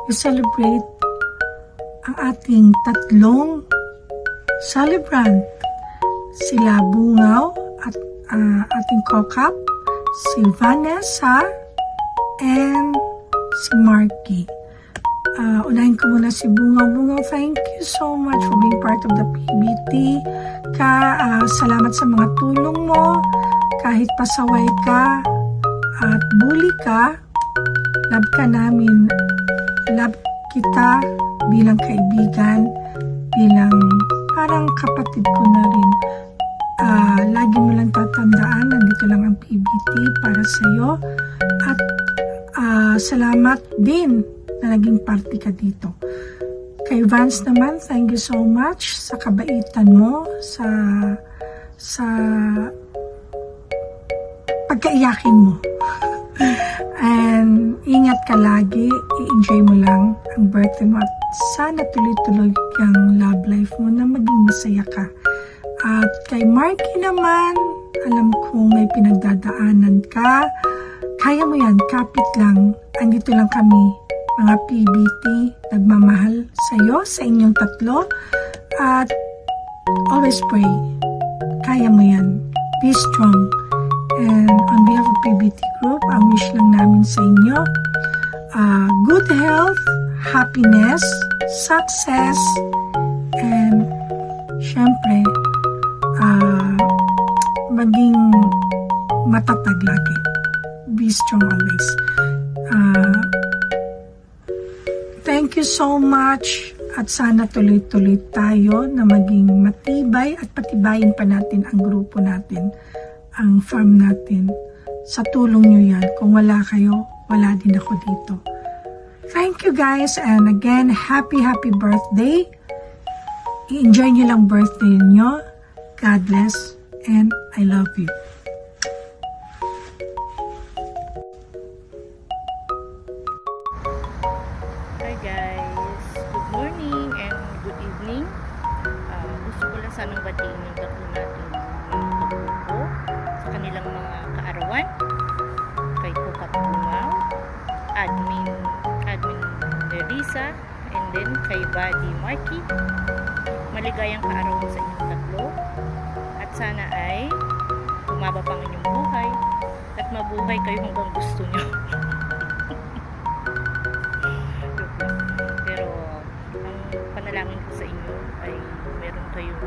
i-celebrate ang ating tatlong celebrant. Sila Bungaw at ating kokap, si Vanessa and si Marky. Unahin ko muna si Bungaw. Bungaw, thank you so much for being part of the PBT. Salamat sa mga tulong mo. Kahit pasaway ka at bully ka, love ka namin. Love kita bilang kaibigan, bilang parang kapatid ko na rin. Lagi mo lang tatandaan, nandito lang ang PBT para sa'yo. At salamat din na naging party ka dito. Kay Vance naman, thank you so much sa kabaitan mo, sa pagkaiyakin mo. And ingat ka lagi, i-enjoy mo lang ang birthday mo at sana tuloy-tuloy ang love life mo na maging masaya ka. At kay Marky naman, alam kong may pinagdadaanan ka. Kaya mo yan, kapit lang. Andito lang kami, mga PBT, nagmamahal sa'yo, sa inyong tatlo. At always pray. Kaya mo yan. Be strong. And on behalf of PBT Group, ang wish lang namin sa inyo, good health, happiness, success, and syempre, maging matatag lagi. Be strong always. Thank you so much at sana tuloy-tuloy tayo na maging matibay at patibayin pa natin ang grupo natin, ang farm natin. Sa tulong nyo yan. Kung wala kayo, wala din ako dito. Thank you guys, and again, happy birthday. I-enjoy nyo lang birthday nyo. God bless, and I love you. Hi guys, good morning and good evening. Gusto ko lang sanang batiin yung tatlo natin grupo sa kanilang mga kaarawan. Kay Kokap Bungaw, Admin Nerissa, and then kay Buddy Marky. Maligayang kaarawan sa inyong tatlo. At sana ay umaba pang inyong buhay at mabuhay kayo hanggang gusto nyo. Pero ang panalangin ko sa inyo ay meron kayong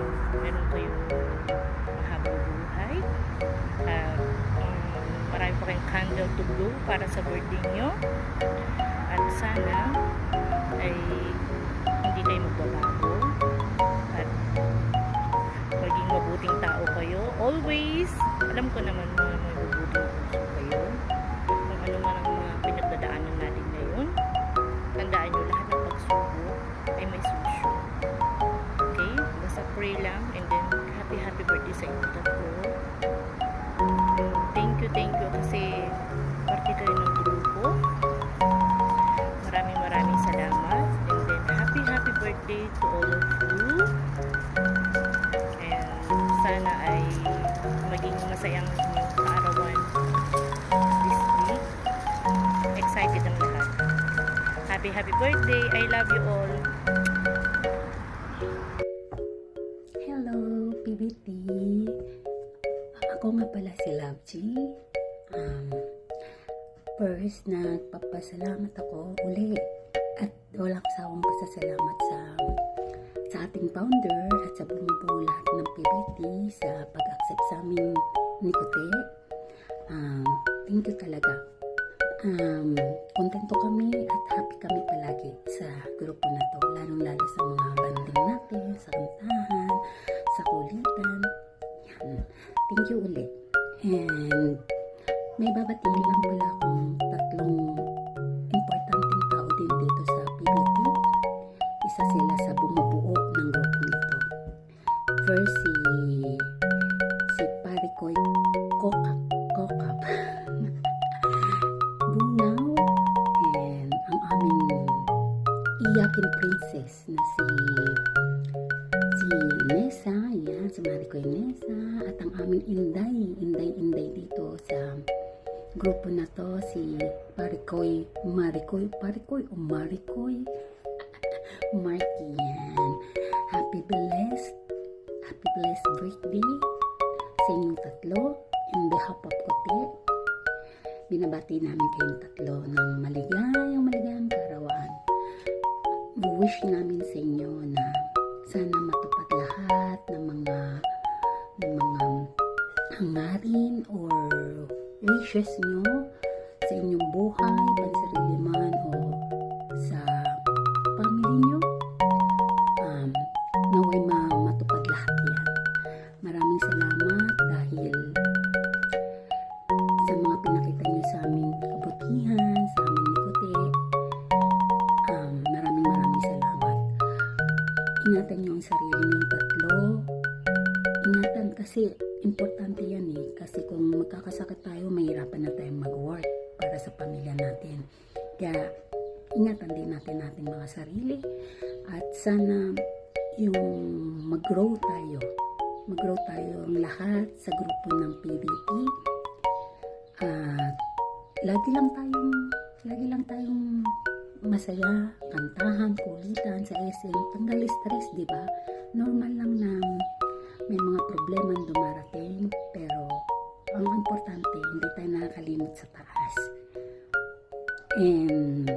mahabang buhay at marami pa kayong candle to blow para sa birthday nyo, at sana ay hindi kayo magbabago at maging mabuting tao kayo always. Alam ko naman mga mabubuting puso kayo, kung ano man ang mga pinagdadaanan natin ngayon. Tandaan nyo, lahat ng pagsubok ay may solusyon. Okay? Basta pray lang, and then happy birthday sa inyo tatlo. Thank you kasi parte kayo ng grupo. Maraming salamat, and then happy birthday to all of you. And sana ay maging masayang inyong kaarawan this week. Excited ang lahat. Happy birthday. I love you all. Hello, PBT. Ako nga pala si Love G. First, nagpapasalamat ako uli at walang sawang pasasalamat sa ating founder at sa bumubuo lahat ng PBT sa pag-accept sa amin ni Kote. Thank you talaga. Kontento kami at happy kami palagi sa grupo na to, lalong-lalo sa mga banding natin, sa kantahan, sa kulitan. Yan. Thank you ulit. And may babatiin lang pala akong tatlong importanteng tao din dito sa PBT. Isa sila sa bumubuo ng grupo nito. First, si Pare Kokap Bungaw, and ang aming iyakin princess na si Nessa, yan, si Maricoy Nessa, at ang aming inday dito sa grupo na to, si Marikoy Marky yan. Happy blessed birthday sa inyong tatlo. In behalf of Kote, binabati namin kayong tatlo ng maligayang kaarawan. Wish namin sa inyo na sana matupad lahat ng mga hangarin or wishes nyo sa inyong buhay, pansarili man o sa family nyo. Naway matupad lahat yan. Maraming salamat dahil sa mga pinakita nyo sa aming kabutihan, sa aming nikote. Maraming salamat. Ingatan nyo ang sarili nyong tatlo. Ingatan kasi importante yan kasi kung magkakasakit tayo, mahirapan na tayong mag-work para sa pamilya natin. Kaya ingatan din natin ating mga sarili at sana yung mag-grow tayo ang lahat sa grupo ng PBT. At lagi lang tayong masaya, kantahan, kulitan sa SM, tanggal stress, di ba? Normal lang na may mga problema dumarating, pero ang importante, hindi tayo nakakalimot sa taas. And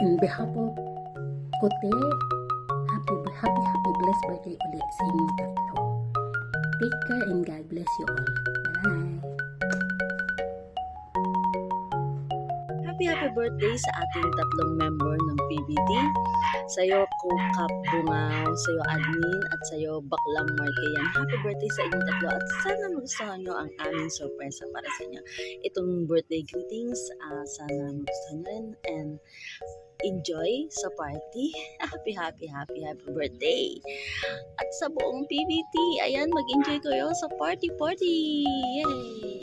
in behalf of Kote, happy blessed birthday ulit sa inyong tatlo. Take care and God bless you all. Bye! Happy birthday sa ating tatlong member ng PBT. Sa'yo, Kap Bungaw, sa'yo, Admin, at sa'yo, Baklang Markeyan. Happy birthday sa inyong tatlo at sana magustuhan nyo ang aming sorpresa para sa inyo. Itong birthday greetings, sana magustuhan nyo rin and enjoy sa party. Happy birthday! At sa buong PBT, ayan, mag-enjoy kayo sa party! Yay!